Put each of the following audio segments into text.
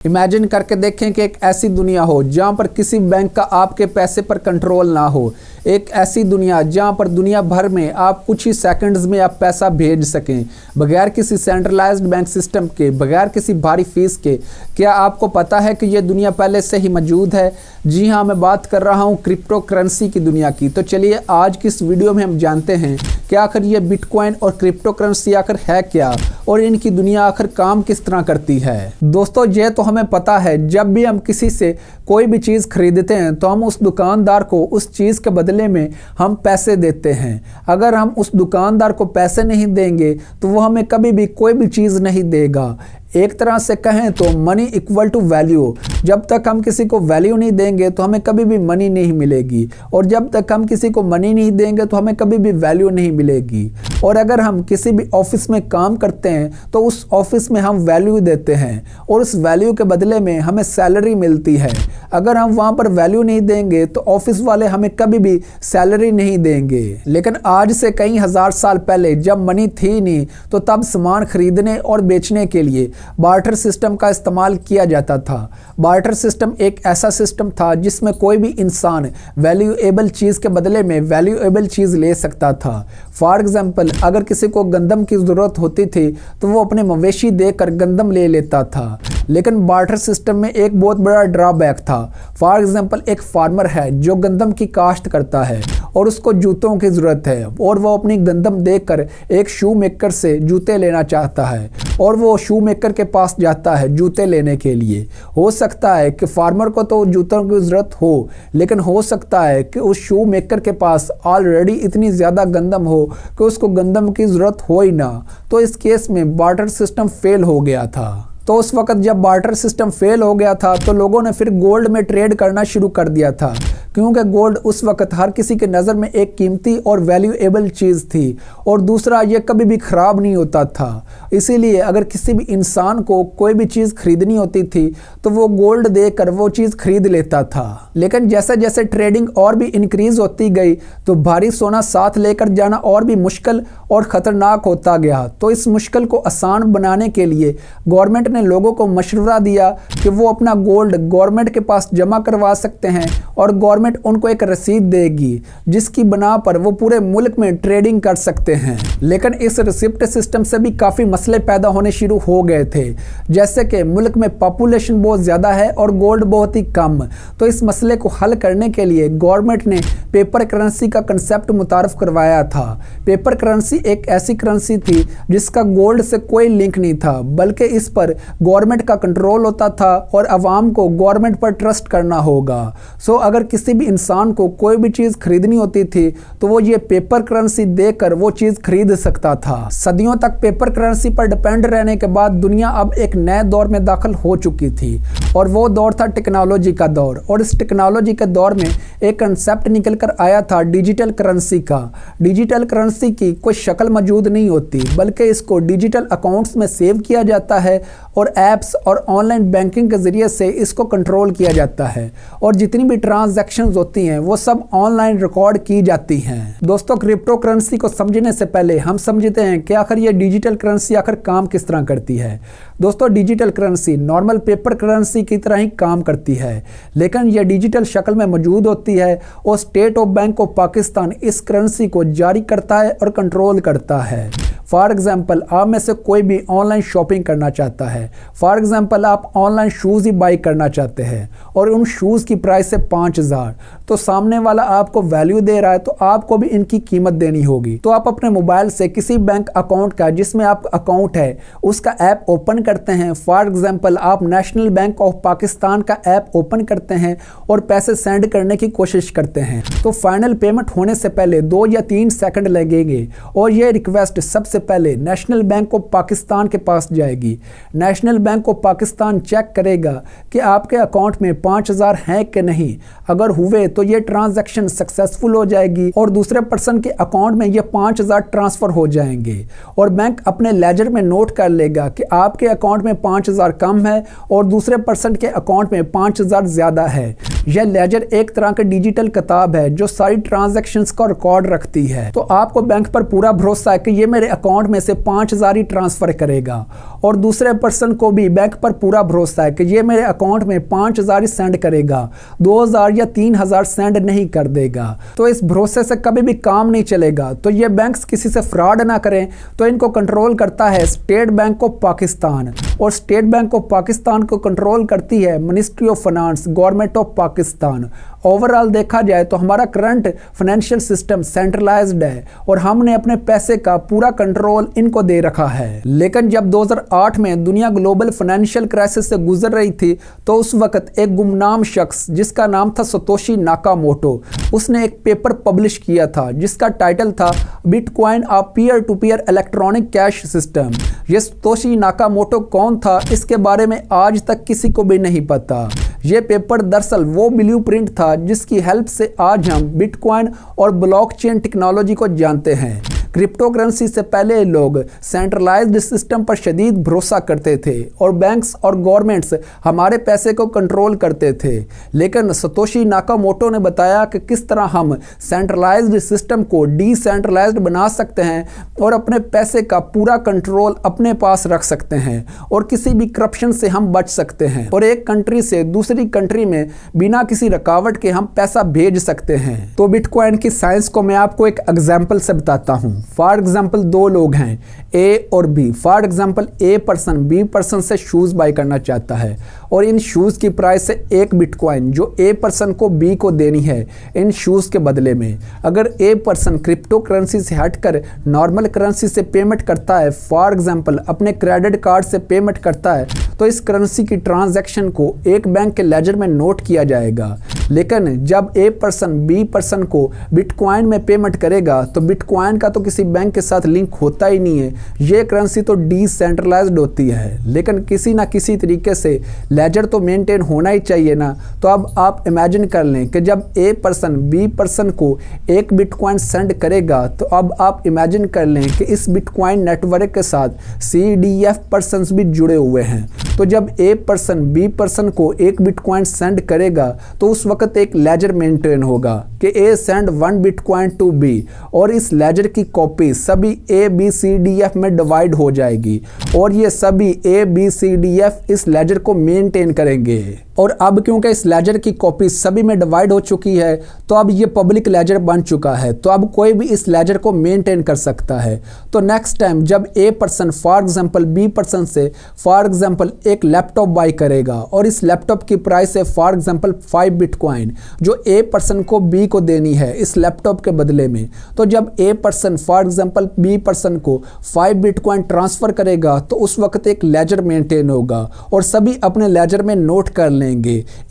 Imagine करके देखें कि एक ऐसी दुनिया हो जहां पर किसी बैंक का आपके पैसे पर कंट्रोल ना हो। एक ऐसी दुनिया जहां पर दुनिया भर में आप कुछ ही सेकंड्स में आप पैसा भेज सकें बगैर किसी सेंट्रलाइज्ड बैंक सिस्टम के, बगैर किसी भारी फीस के। क्या आपको पता है कि ये दुनिया पहले से ही मौजूद है? जी हाँ, मैं बात कर रहा हूँ क्रिप्टो करेंसी की दुनिया की। तो चलिए आज की इस वीडियो में हम जानते हैं कि आखिर ये बिटकॉइन और क्रिप्टो करेंसी आखिर है क्या और इनकी दुनिया आखिर काम किस तरह करती है। दोस्तों, ये तो हमें पता है, जब भी हम किसी से कोई भी चीज़ खरीदते हैं तो हम उस दुकानदार को उस चीज़ के बदले में हम पैसे देते हैं। अगर हम उस दुकानदार को पैसे नहीं देंगे तो वो हमें कभी भी कोई भी चीज़ नहीं देगा। एक तरह से कहें तो मनी इक्वल टू वैल्यू। जब तक हम किसी को वैल्यू नहीं देंगे तो हमें कभी भी मनी नहीं मिलेगी, और जब तक हम किसी को मनी नहीं देंगे तो हमें कभी भी वैल्यू नहीं मिलेगी। और अगर हम किसी भी ऑफिस में काम करते हैं तो उस ऑफिस में हम वैल्यू देते हैं और उस वैल्यू के बदले में हमें सैलरी मिलती है। अगर हम वहाँ पर वैल्यू नहीं देंगे तो ऑफिस वाले हमें कभी भी सैलरी नहीं देंगे। लेकिन आज से कई हजार साल पहले जब मनी थी नहीं, तो तब सामान खरीदने और बेचने के लिए बार्टर सिस्टम का इस्तेमाल किया जाता था। बार्टर सिस्टम एक ऐसा सिस्टम था जिसमें कोई भी इंसान वैल्यूएबल चीज़ के बदले में वैल्यूएबल चीज़ ले सकता था। फॉर एग्जाम्पल, अगर किसी को गंदम की ज़रूरत होती थी तो वो अपने मवेशी देकर गंदम ले लेता था। लेकिन बार्टर सिस्टम में एक बहुत बड़ा ड्रॉबैक था। फॉर एग्जाम्पल, एक फार्मर है जो गंदम की काश्त करता है और उसको जूतों की ज़रूरत है, और वो अपनी गंदम देकर एक शू मेकर से जूते लेना चाहता है, और वो शू मेकर के पास जाता है जूते लेने के लिए। हो सकता है कि फार्मर को तो जूतों की ज़रूरत हो, लेकिन हो सकता है कि उस शू मेकर के पास ऑलरेडी इतनी ज़्यादा गंदम हो कि उसको गंदम की ज़रूरत हो ही ना। तो इस केस में बार्टर सिस्टम फेल हो गया था। तो उस वक्त जब बार्टर सिस्टम फेल हो गया था तो लोगों ने फिर गोल्ड में ट्रेड करना शुरू कर दिया था, क्योंकि गोल्ड उस वक्त हर किसी के नज़र में एक कीमती और वैल्यूएबल चीज़ थी, और दूसरा ये कभी भी ख़राब नहीं होता था। इसीलिए अगर किसी भी इंसान को कोई भी चीज़ खरीदनी होती थी तो वो गोल्ड देकर वो चीज़ खरीद लेता था। लेकिन जैसे जैसे ट्रेडिंग और भी इंक्रीज़ होती गई तो भारी सोना साथ लेकर जाना और भी मुश्किल और ख़तरनाक होता गया। तो इस मुश्किल को आसान बनाने के लिए गवर्नमेंट ने लोगों को मशवरा दिया कि वो अपना गोल्ड गवर्नमेंट के पास जमा करवा सकते हैं, और गवर्नमेंट उनको एक रसीद देगी जिसकी बना पर वो पूरे मुल्क में ट्रेडिंग कर सकते हैं। लेकिन इस रिसिप्ट सिस्टम से भी काफ़ी मसले पैदा होने शुरू हो गए थे, जैसे कि मुल्क में पॉपुलेशन बहुत ज़्यादा है और गोल्ड बहुत ही कम। तो इस मसले को हल करने के लिए गवर्नमेंट ने पेपर करेंसी का कंसेप्ट मुतारफ़ करवाया था। पेपर करेंसी एक ऐसी करेंसी थी जिसका गोल्ड से कोई लिंक नहीं था, बल्कि इस पर गवर्नमेंट का कंट्रोल होता था और अवाम को गवर्नमेंट पर ट्रस्ट करना होगा। सो अगर किसी भी इंसान को कोई भी चीज़ खरीदनी होती थी तो वो ये पेपर करेंसी देकर वो चीज़ खरीद सकता था। सदियों तक पेपर करेंसी पर डिपेंड रहने के बाद दुनिया अब एक नए दौर में दाखिल हो चुकी थी, और वो दौर था टेक्नोलॉजी का दौर। और इस टेक्नोलॉजी के दौर में एक कंसेप्ट निकल कर आया था डिजिटल करेंसी का। डिजिटल करेंसी की कोई शक्ल मौजूद नहीं होती, बल्कि इसको डिजिटल अकाउंट्स में सेव किया जाता है और ऐप्स और ऑनलाइन बैंकिंग के ज़रिए से इसको कंट्रोल किया जाता है, और जितनी भी ट्रांजैक्शंस होती हैं वो सब ऑनलाइन रिकॉर्ड की जाती हैं। दोस्तों, क्रिप्टो करेंसी को समझने से पहले हम समझते हैं कि आखिर ये डिजिटल करेंसी आखिर काम किस तरह करती है। दोस्तों, digital currency normal paper currency की तरह ही काम करती है, लेकिन यह डिजिटल शक्ल में मौजूद होती है, और state of bank of Pakistan इस करेंसी को जारी करता है और कंट्रोल करता है। फॉर एग्जाम्पल, आप में से कोई भी ऑनलाइन शॉपिंग करना चाहता है। फॉर एग्जाम्पल, आप ऑनलाइन शूज़ ही बाई करना चाहते हैं और उन शूज़ की प्राइस है 5000, तो सामने वाला आपको वैल्यू दे रहा है तो आपको भी इनकी कीमत देनी होगी। तो आप अपने मोबाइल से किसी बैंक अकाउंट का जिसमें आप अकाउंट है उसका ऐप ओपन करते हैं। फॉर एग्जाम्पल, आप नेशनल बैंक ऑफ पाकिस्तान का ऐप ओपन करते हैं और पैसे सेंड करने की कोशिश करते हैं। तो फाइनल पेमेंट होने से पहले 2 या 3 सेकंड लगेंगे, और ये रिक्वेस्ट सबसे पहले नेशनल बैंक ऑफ पाकिस्तान के पास जाएगी। National Bank of Pakistan check करेगा कि आपके अकाउंट में 5000 हैं कि नहीं। अगर हुए तो ये ट्रांजैक्शन सक्सेसफुल हो जाएगी और दूसरे पर्सन के अकाउंट में ये 5000 ट्रांसफ़र हो जाएंगे, और बैंक अपने लेजर में नोट कर लेगा कि आपके अकाउंट में 5000 कम है और दूसरे पर्सन के अकाउंट में 5000 ज़्यादा है। यह लेजर एक तरह का डिजिटल किताब है जो सारी ट्रांजैक्शंस का रिकॉर्ड रखती है। तो आपको बैंक पर पूरा भरोसा है कि ये मेरे अकाउंट में से 5,000 ही ट्रांसफर करेगा, और दूसरे पर्सन को भी बैंक पर पूरा भरोसा है कि ये मेरे अकाउंट में 5,000 ही सेंड करेगा, 2,000 या 3,000 सेंड नहीं कर देगा। तो इस भरोसे से कभी भी काम नहीं चलेगा। तो ये बैंक्स किसी से फ्रॉड ना करें, तो इनको कंट्रोल करता है स्टेट बैंक ऑफ पाकिस्तान, और स्टेट बैंक ऑफ पाकिस्तान को कंट्रोल करती है ministry of finance, government of Pakistan. Overall देखा जाए तो हमारा करंट फाइनेंशियल सिस्टम सेंट्रलाइज्ड है और हमने अपने पैसे का पूरा कंट्रोल इनको दे रखा है। लेकिन जब 2008 में दुनिया ग्लोबल फाइनेंशियल क्राइसिस से गुजर रही थी, तो उस वक्त एक गुमनाम शख्स जिसका नाम था सतोशी नाकामोटो, उसने एक पेपर पब्लिश किया था जिसका टाइटल था bitcoin a peer to peer electronic cash system. ये सतोशी नाकामोटो कौन था, इसके बारे में आज तक किसी को भी नहीं पता। ये पेपर दरअसल वो ब्लूप्रिंट था जिसकी हेल्प से आज हम बिटकॉइन और ब्लॉकचेन टेक्नोलॉजी को जानते हैं। क्रिप्टो करेंसी से पहले लोग सेंट्रलाइज्ड सिस्टम पर शदीद भरोसा करते थे और बैंक्स और गवर्नमेंट्स हमारे पैसे को कंट्रोल करते थे। लेकिन सतोशी नाकामोटो ने बताया कि किस तरह हम सेंट्रलाइज्ड सिस्टम को डिसेंट्रलाइज्ड बना सकते हैं और अपने पैसे का पूरा कंट्रोल अपने पास रख सकते हैं और किसी भी करप्शन से हम बच सकते हैं और एक कंट्री से दूसरी कंट्री में बिना किसी रुकावट के हम पैसा भेज सकते हैं। तो बिटकॉइन की साइंस को मैं आपको एक एग्जाम्पल से बताता हूँ। फॉर एग्जाम्पल, दो लोग हैं ए और B. For example, A person B person से शूज बाय करना चाहता है और इन शूज की प्राइस है 1 बिटकॉइन जो ए पर्सन को बी को देनी है इन शूज के बदले में। अगर ए पर्सन क्रिप्टो करेंसी से हटकर नॉर्मल करेंसी से पेमेंट करता है, फॉर एग्जाम्पल अपने क्रेडिट कार्ड से पेमेंट करता है, तो इस करेंसी की ट्रांजैक्शन को एक बैंक के लेजर में नोट किया जाएगा। लेकिन जब ए पर्सन बी पर्सन को बिटकॉइन में पेमेंट करेगा तो बिटकॉइन का तो किसी बैंक के साथ लिंक होता ही नहीं है। ये करेंसी तो डिसेंट्रलाइज्ड होती है, लेकिन किसी ना किसी तरीके से लेजर तो मेंटेन होना ही चाहिए ना। तो अब आप इमेजिन कर लें कि जब ए पर्सन बी पर्सन को 1 बिटकॉइन सेंड करेगा, तो अब आप इमेजिन कर लें कि इस बिटकॉइन नेटवर्क के साथ CDF पर्सन भी जुड़े हुए हैं। तो जब ए पर्सन बी पर्सन को 1 बिटकॉइन सेंड करेगा तो उस वक्त एक लेजर मेंटेन होगा कि ए सेंड 1 बिटकॉइन टू बी, और इस लेजर की कॉपी सभी ABCDF में डिवाइड हो जाएगी और ये सभी ABCDF इस लेजर को मेंटेन करेंगे। और अब क्योंकि इस लेजर की कॉपी सभी में डिवाइड हो चुकी है, तो अब ये पब्लिक लेजर बन चुका है, तो अब कोई भी इस लेजर को मेंटेन कर सकता है। तो नेक्स्ट टाइम जब A person for example B person से फॉर एग्जांपल एक लैपटॉप बाय करेगा और इस लैपटॉप की प्राइस है फॉर एग्जांपल 5 बिटकॉइन जो ए पर्सन को बी को देनी है इस लैपटॉप के बदले में, तो जब A person for example B person को 5 बिटकॉइन ट्रांसफर करेगा तो उस वक्त एक लेजर मेंटेन होगा और सभी अपने लेजर में नोट कर लेंगे।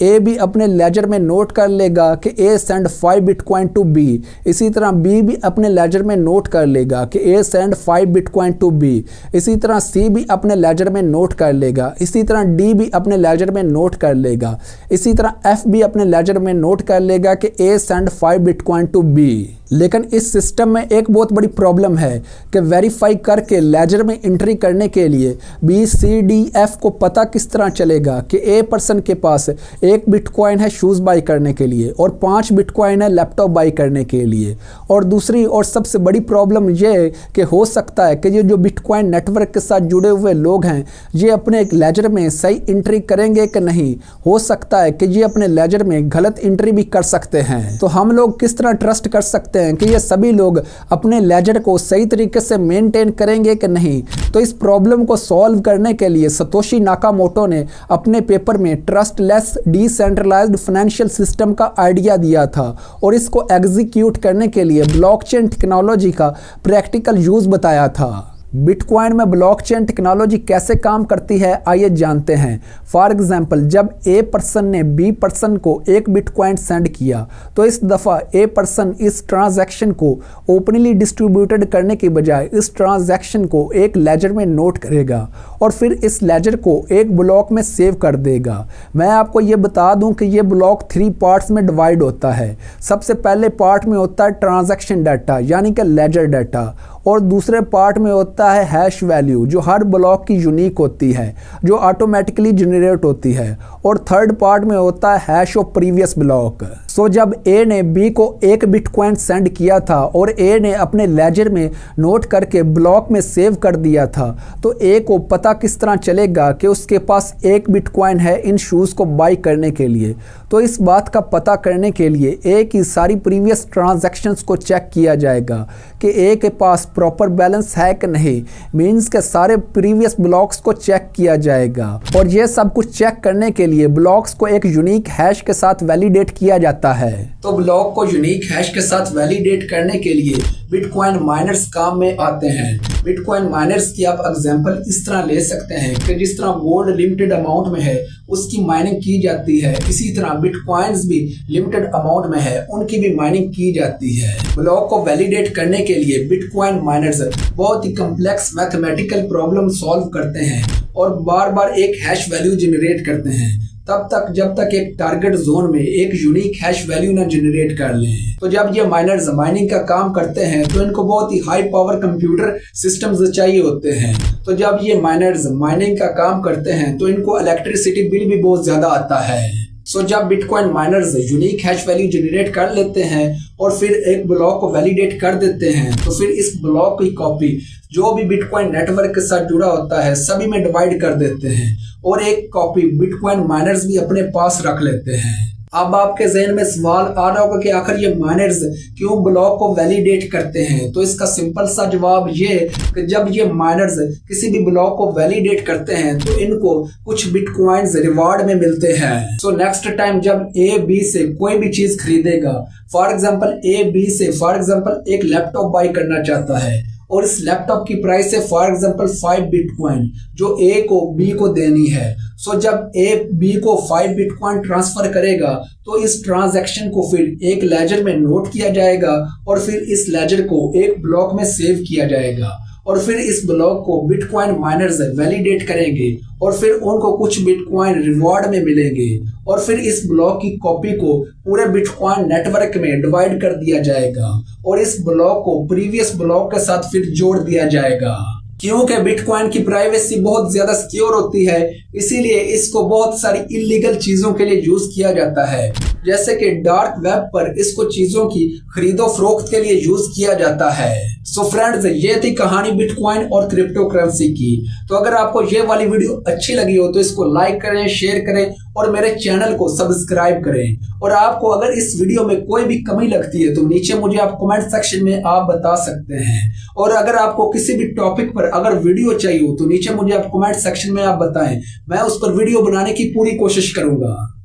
ए भी अपने लेजर में नोट कर लेगा कि ए सेंड 5 बिटकॉइन टू बी, इसी तरह बी भी अपने लेजर में नोट कर लेगा कि ए सेंड 5 बिटकॉइन टू बी, इसी तरह सी भी अपने लेजर में नोट कर लेगा, इसी तरह डी भी अपने लेजर में नोट कर लेगा, इसी तरह एफ भी अपने लेजर में नोट कर लेगा कि ए सेंड 5 बिटकॉइन टू बी। लेकिन इस सिस्टम में एक बहुत बड़ी प्रॉब्लम है कि वेरीफाई करके लेजर में एंट्री करने के लिए BCDF को पता किस तरह चलेगा कि ए पर्सन के पास 1 बिटकॉइन है शूज़ बाई करने के लिए और 5 बिटकॉइन है लैपटॉप बाई करने के लिए। और दूसरी और सबसे बड़ी प्रॉब्लम ये है कि हो सकता है कि ये जो बिटकॉइन नेटवर्क के साथ जुड़े हुए लोग हैं ये अपने लेजर में सही एंट्री करेंगे कि नहीं। हो सकता है कि ये अपने लेजर में गलत एंट्री भी कर सकते हैं। तो हम लोग किस तरह ट्रस्ट कर सकते हैं कि ये सभी लोग अपने लेजर को सही तरीके से मेंटेन करेंगे कि नहीं। तो इस प्रॉब्लम को सॉल्व करने के लिए सतोशी नाकामोटो ने अपने पेपर में ट्रस्टलेस डिसेंट्रलाइज्ड फाइनेंशियल सिस्टम का आइडिया दिया था और इसको एग्जीक्यूट करने के लिए ब्लॉकचेन टेक्नोलॉजी का प्रैक्टिकल यूज बताया था। बिटकॉइन में ब्लॉकचेन टेक्नोलॉजी कैसे काम करती है आइए जानते हैं। फॉर एग्जांपल जब ए पर्सन ने बी पर्सन को 1 बिटकॉइन सेंड किया तो इस दफ़ा ए पर्सन इस ट्रांजैक्शन को ओपनली डिस्ट्रीब्यूटेड करने के बजाय इस ट्रांजैक्शन को एक लेजर में नोट करेगा और फिर इस लेजर को एक ब्लॉक में सेव कर देगा। मैं आपको ये बता दूं कि ये ब्लॉक 3 पार्ट्स में डिवाइड होता है। सबसे पहले पार्ट में होता है ट्रांजैक्शन डाटा यानी कि लेजर डाटा और दूसरे पार्ट में होता होता है हैश वैल्यू, जो हर ब्लॉक की यूनिक होती है, जो ऑटोमेटिकली जनरेट होती है। और थर्ड पार्ट में होता है हैश ऑफ प्रीवियस ब्लॉक। सो जब ए ने बी को 1 बिटकॉइन सेंड किया था और ए ने अपने लेजर में नोट करके ब्लॉक में सेव कर दिया था, तो ए को पता किस तरह चलेगा कि उसके पास 1 बिटकॉइन है इन शूज़ को बाई करने के लिए। तो इस बात का पता करने के लिए ए की सारी प्रीवियस ट्रांजैक्शंस को चेक किया जाएगा कि ए के पास प्रॉपर बैलेंस है कि नहीं। मींस के सारे प्रीवियस ब्लॉक्स को चेक किया जाएगा और ये सब कुछ चेक करने के लिए ब्लॉक्स को एक यूनिक हैश के साथ वैलिडेट किया जाता है। तो ब्लॉक को यूनिक हैश के साथ वैलिडेट करने के लिए बिटकॉइन माइनर्स काम में आते हैं। बिटकॉइन माइनर्स की आप एग्जांपल इस तरह ले सकते हैं कि जिस तरह गोल्ड लिमिटेड अमाउंट में है उसकी माइनिंग की जाती है, इसी तरह बिटकॉइंस भी लिमिटेड अमाउंट में है, उनकी भी माइनिंग की जाती है। ब्लॉक को वैलिडेट करने के लिए बिटकॉइन माइनर्स बहुत ही कॉम्प्लेक्स मैथमेटिकल प्रॉब्लम सॉल्व करते हैं और बार बार एक हैश वैल्यू जनरेट करते हैं, तब तक जब तक एक टारगेट जोन में एक यूनिक हैश वैल्यू ना जनरेट कर लें। तो जब ये माइनर्स माइनिंग का काम करते हैं तो इनको बहुत ही हाई पावर कंप्यूटर सिस्टम्स चाहिए होते हैं। तो जब ये माइनर्स माइनिंग का काम करते हैं तो इनको इलेक्ट्रिसिटी बिल भी बहुत ज्यादा आता है। सो जब bitcoin miners unique hash value generate कर लेते हैं और फिर एक ब्लॉक को वैलिडेट कर देते हैं, तो फिर इस ब्लॉक की कॉपी जो भी बिटकॉइन नेटवर्क के साथ जुड़ा होता है सभी में डिवाइड कर देते हैं और एक कॉपी बिटकॉइन माइनर्स भी अपने पास रख लेते हैं। अब आपके जहन में सवाल आ रहा होगा कि आखिर ये माइनर्स क्यों ब्लॉक को वैलिडेट करते हैं। तो इसका सिंपल सा जवाब ये कि जब ये माइनर्स किसी भी ब्लॉक को वैलिडेट करते हैं तो इनको कुछ बिटकॉइंस रिवार्ड में मिलते हैं। सो नेक्स्ट टाइम जब ए बी से कोई भी चीज खरीदेगा, फॉर एग्जांपल ए बी से फॉर एग्जांपल एक लैपटॉप बाई करना चाहता है और इस लैपटॉप की प्राइस है फॉर एग्जांपल 5 बिटकॉइन जो ए को बी को देनी है। सो जब ए बी को 5 बिटकॉइन ट्रांसफर करेगा तो इस ट्रांजैक्शन को फिर एक लेजर में नोट किया जाएगा और फिर इस लेजर को एक ब्लॉक में सेव किया जाएगा और फिर इस ब्लॉक को बिटकॉइन माइनर्स वैलिडेट करेंगे और फिर उनको कुछ बिटकॉइन रिवॉर्ड में मिलेंगे और फिर इस ब्लॉक की कॉपी को पूरे बिटकॉइन नेटवर्क में डिवाइड कर दिया जाएगा और इस ब्लॉक को प्रीवियस ब्लॉक के साथ फिर जोड़ दिया जाएगा। क्योंकि बिटकॉइन की प्राइवेसी बहुत ज्यादा सिक्योर होती है, इसीलिए इसको बहुत सारी इलीगल चीजों के लिए यूज किया जाता है, जैसे कि डार्क वेब पर इसको चीजों की खरीदो फरोख्त के लिए यूज किया जाता है। सो फ्रेंड्स, ये थी कहानी बिटकॉइन और क्रिप्टो करेंसी की। तो अगर आपको ये वाली वीडियो अच्छी लगी हो तो इसको लाइक करें, शेयर करें और मेरे चैनल को सब्सक्राइब करें। और आपको अगर इस वीडियो में कोई भी कमी लगती है तो नीचे मुझे आप कमेंट सेक्शन में आप बता सकते हैं। और अगर आपको किसी भी टॉपिक पर अगर वीडियो चाहिए हो तो नीचे मुझे आप कमेंट सेक्शन में आप बताएं, मैं उस पर वीडियो बनाने की पूरी कोशिश करूंगा।